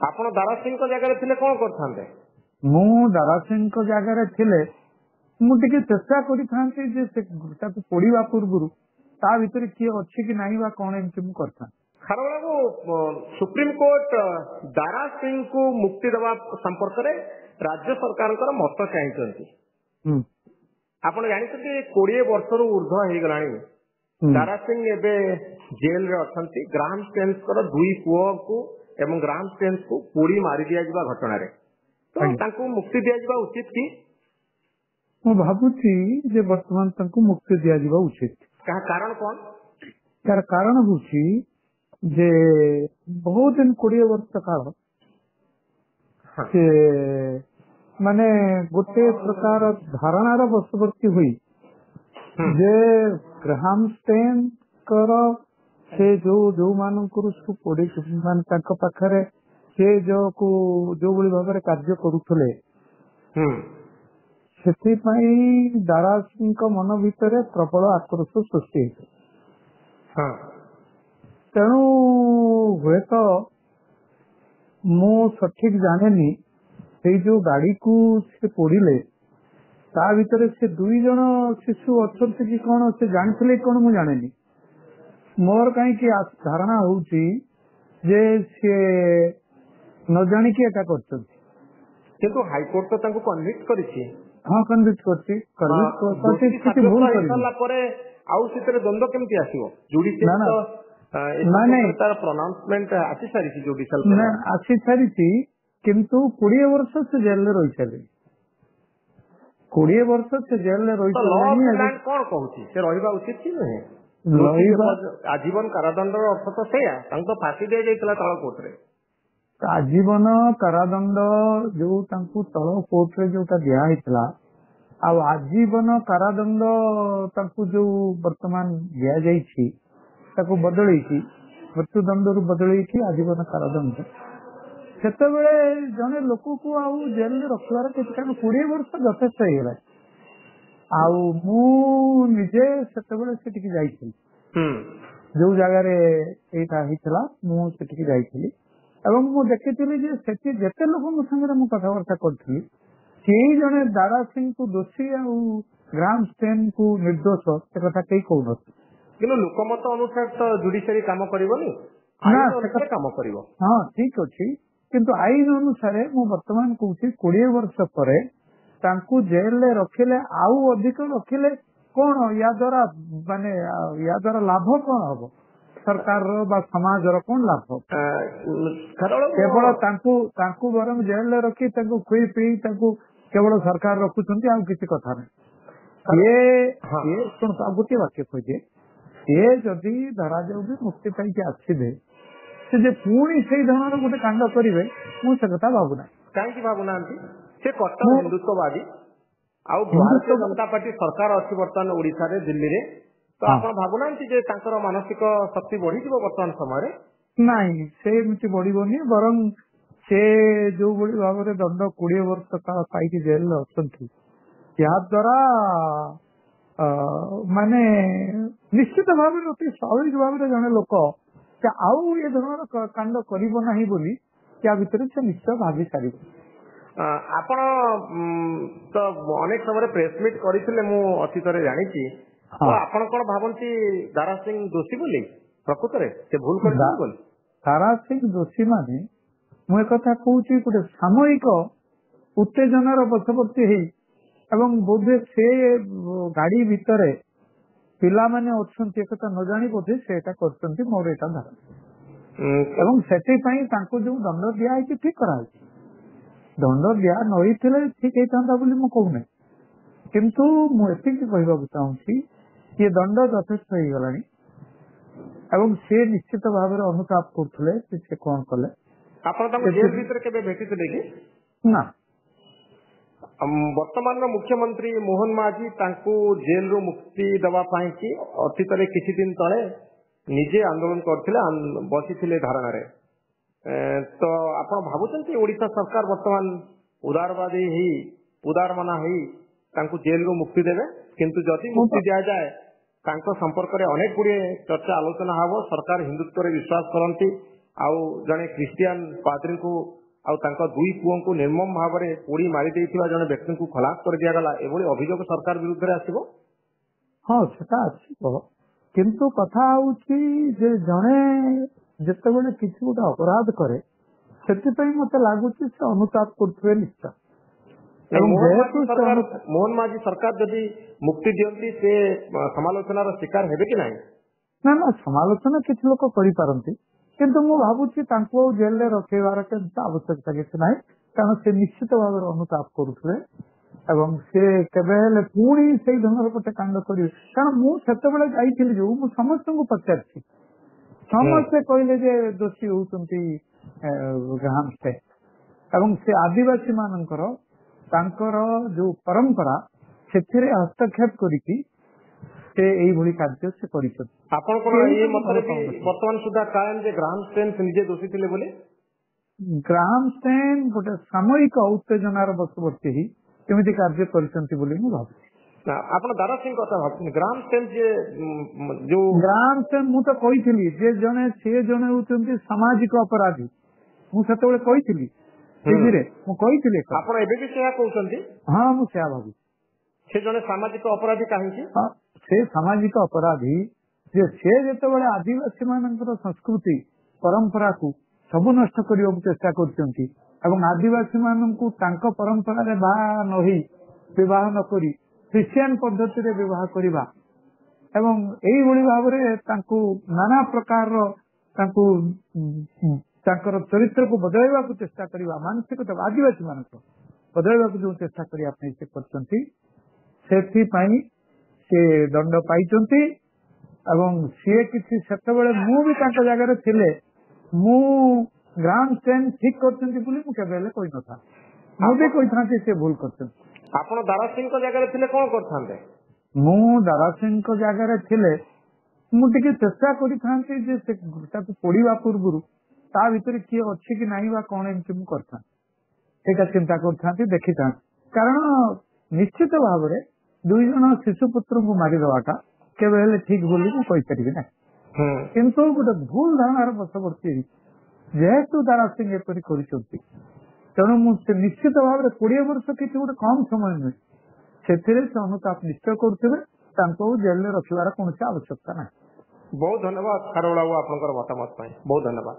ଆପଣ ଦାରା ସିଂଙ୍କ ଜାଗାରେ ଥିଲେ କଣ କରିଥାନ୍ତେ? ମୁଁ ଦାରା ସିଂଙ୍କ ଜାଗାରେ ଥିଲେ ମୁଁ ଟିକେ ଚେଷ୍ଟା କରିଥାନ୍ତି ଯେ ତାକୁ ପୋଡିବା ପୂର୍ବରୁ ତା ଭିତରେ କିଏ ଅଛି କି ନାହିଁ ବା କଣ ଏମିତି ମୁଁ କରିଥାନ୍ତି। ଖାରବେଳ ବାବୁ, ସୁପ୍ରିମକୋର୍ଟ ଦାରା ସିଂଙ୍କୁ ମୁକ୍ତି ଦେବା ସମ୍ପର୍କରେ ରାଜ୍ୟ ସରକାରଙ୍କର ମତ ଚାହିଁଛନ୍ତି। ଆପଣ ଜାଣିଛନ୍ତି 20 ବର୍ଷରୁ ଉର୍ଦ୍ଧ୍ୱ ହେଇଗଲାଣି ଦାରା ସିଂ ଏବେ ଜେଲରେ ଅଛନ୍ତି ଗ୍ରାହମ ଷ୍ଟେନ୍ସଙ୍କର 2 ପୁଅକୁ ଏବଂ ଗ୍ରାହମ ଷ୍ଟେନ୍ସକୁ ପୋଡି ମାରି ଦିଆଯିବା ଘଟଣାରେ। ତ ତାଙ୍କୁ ମୁକ୍ତି ଦିଆଯିବା ଉଚିତ କି? ମୁଁ ଭାବୁଛି ଯେ ବର୍ତ୍ତମାନ ତାଙ୍କୁ ମୁକ୍ତି ଦିଆଯିବା ଉଚିତ। କାରଣ କଣ? ତାର କାରଣ ହଉଛି ଯେ ବହୁତ ଦିନ 20 ବର୍ଷ କାଳ ସେ ମାନେ ଗୋଟେ ପ୍ରକାର ଧାରଣାର ବଶବର୍ତ୍ତୀ ହୋଇ ଯେ ଗ୍ରାହମ ଷ୍ଟେନ୍ସଙ୍କର ସେ ଯୋଉମାନଙ୍କର ମାନେ ତାଙ୍କ ପାଖରେ ସେ ଯୋଉଭଳି ଭାବରେ କାର୍ଯ୍ୟ କରୁଥିଲେ ସେଥିପାଇଁ ଦାରା ସିଂଙ୍କ ମନ ଭିତରେ ପ୍ରବଳ ଆକ୍ରୋଶ ସୃଷ୍ଟି ହେଇଥିଲା। ତେଣୁ ହୁଏତ ମୁଁ ସଠିକ ଜାଣେନି ସେଇ ଯୋଉ ଗାଡିକୁ ସେ ପୋଡିଲେ ତା ଭିତରେ ସେ 2 ଜଣ ଶିଶୁ ଅଛନ୍ତି କି କଣ ସେ ଜାଣିଥିଲେ କଣ ମୁଁ ଜାଣେନି। ମୋର କାହିଁକି ଧାରଣା ହଉଛି ଯେ ସେ ନ ଜାଣିକି ଏଟା କରିଛନ୍ତି। କିନ୍ତୁ ହାଇକୋର୍ଟ ତ ତାଙ୍କୁ କନଭିକ୍ଟ କରିଛି। ହଁ, କନଭିକ୍ଟ କରିଛି। ପରେ ଆଉ ସେଥିରେ ଦ୍ୱନ୍ଦ୍ୱ କେମିତି ଆସିବ? ଜୁଡିସିଆଲ ତାର ପ୍ରୋନାଉନ୍ସମେଣ୍ଟ ଆସି ସାରିଛି, ଜୁଡିସିଆଲ ଆସି ସାରିଛି, କିନ୍ତୁ 20 ବର୍ଷ ସେ ଜେଲରେ ରହିସାରିଲେଣି। 20 ବର୍ଷ ସେ ଜେଲରେ ରହିସାରିଲେଣି। କଣ କହୁଛି ସେ ରହିବା ଉଚିତ କି ନୁହେଁ? ଆଜୀବନ କାରାଦଣ୍ଡର ଅର୍ଥ ତ ସେଇଆ, ତାଙ୍କୁ ତ ଫାଶୀ ଦିଆଯାଇଥିଲା ତଳ କୋର୍ଟରେ। ଆଜୀବନ କାରାଦଣ୍ଡ ଯୋଉ ତାଙ୍କୁ ତଳ କୋର୍ଟରେ ଯୋଉଟା ଦିଆ ହେଇଥିଲା ଆଉ ଆଜୀବନ କାରାଦଣ୍ଡ ତାଙ୍କୁ ଯୋଉ ବର୍ତ୍ତମାନ ଦିଆଯାଇଛି ତାକୁ ବଦଳେଇକି ମୃତ୍ୟୁଦଣ୍ଡରୁ ବଦଳେଇକି ଆଜୀବନ କାରାଦଣ୍ଡ, ସେତେବେଳେ ଜଣେ ଲୋକକୁ ଆଉ ଜେଲରେ ରଖିବାର କିଛି, କାରଣ 20 ବର୍ଷ ଯଥେଷ୍ଟ ହେଇଗଲା। ଆଉ ମୁଁ ନିଜେ ସେତେବେଳେ ସେଠିକି ଯାଇଥିଲି, ଯୋଉ ଜାଗାରେ ଏଇଟା ହେଇଥିଲା ମୁଁ ସେଠିକି ଯାଇଥିଲି ଏବଂ ମୁଁ ଦେଖିଥିଲି ଯେ ସେଠି ଯେତେ ଲୋକଙ୍କ ସାଙ୍ଗରେ ମୁଁ କଥାବାର୍ତ୍ତା କରିଥିଲି କେହି ଜଣେ ଦାରା ସିଂଙ୍କୁ ଦୋଷୀ ଆଉ ଗ୍ରାହମ ଷ୍ଟେନ୍ସଙ୍କୁ ନିର୍ଦ୍ଦୋଷ ସେ କଥା କେହି କହୁନଥିଲେ। କିନ୍ତୁ ଲୋକମତ ଅନୁସାରେ ତ ଜୁଡିସିଆରୀ କାମ କରିବନି, କାମ କରିବ। ହଁ, ଠିକ ଅଛି, କିନ୍ତୁ ଆଇନ ଅନୁସାରେ ମୁଁ ବର୍ତ୍ତମାନ କହୁଛି 20 ବର୍ଷ ପରେ ତାଙ୍କୁ ଜେଲରେ ରଖିଲେ ଆଉ ଅଧିକ ରଖିଲେ କଣ ୟା ଦ୍ୱାରା ଲାଭ କଣ ହବ? ସରକାରର ବା ସମାଜର କଣ ଲାଭ? କେବଳ ତାଙ୍କୁ ବରଂ ଜେଲରେ ରଖି ତାଙ୍କୁ ଖୁଇ ପିଇ ତାଙ୍କୁ କେବଳ ସରକାର ରଖୁଛନ୍ତି, ଆଉ କିଛି କଥା ନାହିଁ। ଆଉ ଗୋଟିଏ ବାକ୍ୟ କହିଦିଏ, ସିଏ ଯଦି ଧରାଯାଉ ବି ମୁକ୍ତି ପାଇକି ଆସିବେ ସେ ଯେ ପୁଣି ସେଇ ଧରଣର ଗୋଟେ କାଣ୍ଡ କରିବେ ମୁଁ ସେ କଥା ଭାବୁନାହିଁ। କାହିଁକି ଭାବୁନାହାନ୍ତି? ସେ କଟ୍ଟର ହିନ୍ଦୁତ୍ୱବାଦୀ ଆଉ ଭାରତୀୟ ଜନତା ପାର୍ଟି ସରକାର ଅଛି ବର୍ତ୍ତମାନ ଓଡିଶାରେ, ଦିଲ୍ଲୀରେ, ତ ଆପଣ ଭାବୁନାହାନ୍ତି ଯେ ତାଙ୍କର ମାନସିକ ଶକ୍ତି ବଢିଯିବ ବର୍ତ୍ତମାନ ସମୟରେ? ନାଇଁ, ସେମିତି ବଢିବନି, ବରଂ ସେ ଯୋଉଭଳି ଭାବରେ ଦଣ୍ଡ 20 ବର୍ଷ କାଳ ପାଇକି ଜେଲରେ ଅଛନ୍ତି, ଏହା ଦ୍ୱାରା ମାନେ ନିଶ୍ଚିତ ଭାବରେ ଅତି ସ୍ୱାଭାବିକ ଭାବରେ ଜଣେ ଲୋକ ସେ ଆଉ ଏ ଧରଣର କାଣ୍ଡ କରିବ ନାହିଁ ବୋଲି ୟା ଭିତରେ ସେ ନିଶ୍ଚୟ ଭାବି ସାରିବ। ଆପଣ ତ ଅନେକ ସମୟରେ ପ୍ରେସମିଟ୍ କରିଥିଲେ, ମୁଁ ଅତୀତରେ ଜାଣିଛି। ତ ଆପଣ କଣ ଭାବନ୍ତି ଦାରା ସିଂ ଦୋଷୀ ବୋଲି? ପ୍ରକୃତରେ ସେ ଭୁଲ କରିଛନ୍ତି ବୋଲି? ଦାରା ସିଂ ଦୋଷୀ ମାନେ, ମୁଁ ଏକଥା କହୁଛି, ଗୋଟେ ସାମୟିକ ଉତ୍ତେଜନାର ବଶବର୍ତ୍ତୀ ହେଇ ଏବଂ ବୋଧେ ସେ ଗାଡି ଭିତରେ ପିଲାମାନେ ଅଛନ୍ତି ଏକଥା ନ ଜାଣି ବୋଧେ ସେ ଏଟା କରିଛନ୍ତି, ମୋର ଏଟା ଧାରଣା। ଏବଂ ସେଥିପାଇଁ ତାଙ୍କୁ ଯୋଉ ଦଣ୍ଡ ଦିଆହେଇଛି ଠିକ କରାହେଇଛି। ଦଣ୍ଡ ଦିଆ ନ ହେଇଥିଲେ ଠିକ ହେଇଥାନ୍ତା ବୋଲି ମୁଁ କହୁନାହିଁ, କିନ୍ତୁ ମୁଁ ଏତିକି କହିବାକୁ ଚାହୁଁଛି ଏ ଦଣ୍ଡ ଯଥେଷ୍ଟ ହେଇଗଲାଣି ଏବଂ ସେ ନିଶ୍ଚିତ ଭାବରେ ଅନୁତାପ କରୁଥିଲେ ସେ କଣ କଲେ। ଆପଣ ତାଙ୍କୁ ଜେଲ ଭିତରେ କେବେ ଭେଟିଥିଲେ କି? ନା। ବର୍ତ୍ତମାନର ମୁଖ୍ୟମନ୍ତ୍ରୀ ମୋହନ ମାଝୀ ତାଙ୍କୁ ଜେଲରୁ ମୁକ୍ତି ଦେବା ପାଇଁ କି ଅତୀତରେ କିଛି ଦିନ ତଳେ ନିଜେ ଆନ୍ଦୋଳନ କରିଥିଲେ, ବସିଥିଲେ ଧାରଣାରେ। ତ ଆପଣ ଭାବୁଛନ୍ତି ଓଡିଶା ସରକାର ବର୍ତ୍ତମାନ ଉଦାରମନା ହେଇ ତାଙ୍କୁ ଜେଲରୁ ମୁକ୍ତି ଦେବେ? କିନ୍ତୁ ଯଦି ମୁକ୍ତି ଦିଆଯାଏ ତାଙ୍କ ସମ୍ପର୍କରେ ଅନେକ ଗୁଡିଏ ଚର୍ଚ୍ଚା ଆଲୋଚନା ହେବ। ସରକାର ହିନ୍ଦୁତ୍ୱରେ ବିଶ୍ୱାସ କରନ୍ତି ଆଉ ଜଣେ ଖ୍ରୀଷ୍ଟିଆନ ପାଦ୍ରୀଙ୍କୁ ଆଉ ତାଙ୍କ ଦୁଇ ପୁଅଙ୍କୁ ନିର୍ମମ ଭାବରେ ପୋଡ଼ି ମାରି ଦେଇଥିବା ଜଣେ ବ୍ୟକ୍ତିଙ୍କୁ ଖଲାସ କରିଦିଆଗଲା, ଏଭଳି ଅଭିଯୋଗ ସରକାର ବିରୁଦ୍ଧରେ ଆସିବ? ହଁ, ସେଟା ଆସିବ, କିନ୍ତୁ କଥା ହଉଛି ଯେ ଜଣେ ଯେତେବେଳେ କିଛି ଗୋଟେ ଅପରାଧ କରେ ସେଥିପାଇଁ ମତେ ଲାଗୁଛି ସେ ଅନୁତାପ କରୁଥିବେ ନିଶ୍ଚୟ। ମୋହନ ମାଝୀ ସରକାର ଯଦି ମୁକ୍ତି ଦିଅନ୍ତି ସେ ସମାଲୋଚନାର ଶିକାର ହେବେ କି ନାହିଁ? ନା, ସମାଲୋଚନା କିଛି ଲୋକ କରିପାରନ୍ତି, କିନ୍ତୁ ମୁଁ ଭାବୁଛି ତାଙ୍କୁ ଆଉ ଜେଲରେ ରଖେଇବାର ଆବଶ୍ୟକତା କିଛି ନାହିଁ, କାରଣ ସେ ନିଶ୍ଚିତ ଭାବରେ ଅନୁତାପ କରୁଥିବେ ଏବଂ ସେ କେବେ ହେଲେ ପୁଣି ସେଇ ଧରଣର ଗୋଟେ କାଣ୍ଡ କରିବେ। କାରଣ ମୁଁ ସେତେବେଳେ ଯାଇଥିଲି ଯୋଉ, ମୁଁ ସମସ୍ତଙ୍କୁ ପଚାରିଛି, ସମସ୍ତେ କହିଲେ ଯେ ଦୋଷୀ ହଉଛନ୍ତି ଗ୍ରାହାମ ଷ୍ଟେନ ଏବଂ ସେ ଆଦିବାସୀ ମାନଙ୍କର ତାଙ୍କର ଯୋଉ ପରମ୍ପରା ସେଥିରେ ହସ୍ତକ୍ଷେପ କରିକି ସେ ଏଇଭଳି କାର୍ଯ୍ୟ ସେ କରିଛନ୍ତି। ଆପଣଙ୍କର ଏ ମତରେ ବି ବର୍ତ୍ତମାନ ସୁଦ୍ଧା କାୟମ ଯେ ଗ୍ରାହାମ ଷ୍ଟେନ ନିଜେ ଦୋଷୀ ଥିଲେ ବୋଲି? ଗ୍ରାହାମ ଷ୍ଟେନ ଗୋଟେ ସାମୟିକ ଉତ୍ତେଜନାର ବଶବର୍ତ୍ତୀ ହେଇ କେମିତି କାର୍ଯ୍ୟ କରିଛନ୍ତି ବୋଲି ମୁଁ ଭାବୁଛି। ଆପଣ ଦାରା ସିଂ କଥା ଭାବୁଛନ୍ତି? ଗ୍ରାହାମ ଷ୍ଟେନ ଯୋଉ ଗ୍ରାହାମ ଷ୍ଟେନ ମୁଁ ତ କହିଥିଲି ଯେ ସେ ଜଣେ ହଉଛନ୍ତି ସାମାଜିକ ଅପରାଧୀ, ମୁଁ ସେତେବେଳେ କହିଥିଲି ଟିଭିରେ, ମୁଁ କହିଥିଲି। ଆପଣ ଏବେ ବି ସେୟା କହୁଛନ୍ତି? ହଁ, ମୁଁ ସେୟା ଭାବୁଛି। ସେ ଜଣେ ସାମାଜିକ ଅପରାଧୀ କାହିଁକି? ସେ ସାମାଜିକ ଅପରାଧୀ ଯେ ସେ ଯେତେବେଳେ ଆଦିବାସୀ ମାନଙ୍କର ସଂସ୍କୃତି ପରମ୍ପରାକୁ ସବୁ ନଷ୍ଟ କରିବାକୁ ଚେଷ୍ଟା କରୁଛନ୍ତି ଏବଂ ଆଦିବାସୀ ମାନଙ୍କୁ ତାଙ୍କ ପରମ୍ପରାରେ ବାହା ନ ହେଇ ବିବାହ ନ କରି ଖ୍ରୀଷ୍ଟିଆନ ପଦ୍ଧତିରେ ବିବାହ କରିବା ଏବଂ ଏଇଭଳି ଭାବରେ ତାଙ୍କୁ ନାନା ପ୍ରକାରର ତାଙ୍କର ଚରିତ୍ରକୁ ବଦଳାଇବାକୁ ଚେଷ୍ଟା କରିବା, ମାନସିକତା ଆଦିବାସୀ ମାନଙ୍କୁ ବଦଳାଇବାକୁ ଯୋଉ ଚେଷ୍ଟା କରିବା ପାଇଁ ସେ କରିଛନ୍ତି, ସେଥିପାଇଁ ସେ ଦଣ୍ଡ ପାଇଛନ୍ତି। ଏବଂ ସିଏ କିଛି ସେତେବେଳେ ମୁଁ ବି ତାଙ୍କ ଜାଗାରେ ଥିଲେ ମୁଁ ଗ୍ରାହାମ ଷ୍ଟେନ ଠିକ କରିଛନ୍ତି ବୋଲି ମୁଁ କେବେ ହେଲେ କହିନଥାନ୍ତି, ମୁଁ ବି କହିଥାନ୍ତି ସେ ଭୁଲ କରିଛନ୍ତି। ଆପଣ ଦାରା ସିଂଙ୍କ ଜାଗାରେ ଥିଲେ କଣ କରିଥାନ୍ତେ? ମୁଁ ଦାରା ସିଂଙ୍କ ଜାଗାରେ ଥିଲେ ମୁଁ ଟିକେ ଚେଷ୍ଟା କରିଥାନ୍ତି ଯେ ସେ ତାକୁ ପୋଡ଼ିବା ପୂର୍ବରୁ ତା ଭିତରେ କିଏ ଅଛି କି ନାହିଁ ବା କଣ ଏମିତି ମୁଁ କରିଥାନ୍ତି, ସେଇଟା ଚିନ୍ତା କରିଥାନ୍ତି, ଦେଖିଥାନ୍ତି। କାରଣ ନିଶ୍ଚିତ ଭାବରେ 2 ଜଣ ଶିଶୁ ପୁତ୍ରଙ୍କୁ ମାରିଦେବାଟା କେବେ ହେଲେ ଠିକ ବୋଲି ମୁଁ କହିପାରିବି ନାହିଁ, କିନ୍ତୁ ଗୋଟେ ଭୁଲ ଧାରଣାର ବଶବର୍ତ୍ତୀ ଯେହେତୁ ଦାରା ସିଂ ଏପରି କରିଛନ୍ତି ତେଣୁ ମୁଁ ସେ ନିଶ୍ଚିତ ଭାବରେ 20 ବର୍ଷ କିଛି ଗୋଟେ କମ ସମୟ ନୁହେଁ, ସେଥିରେ ସେ ଅନୁତାପ ନିଶ୍ଚୟ କରୁଥିବେ, ତାଙ୍କୁ ଜେଲରେ ରଖିବାର କୌଣସି ଆବଶ୍ୟକତା ନାହିଁ। ବହୁତ ଧନ୍ୟବାଦ ଖାରବେଳ ବାବୁ ଆପଣଙ୍କର ମତାମତ ପାଇଁ, ବହୁତ ଧନ୍ୟବାଦ।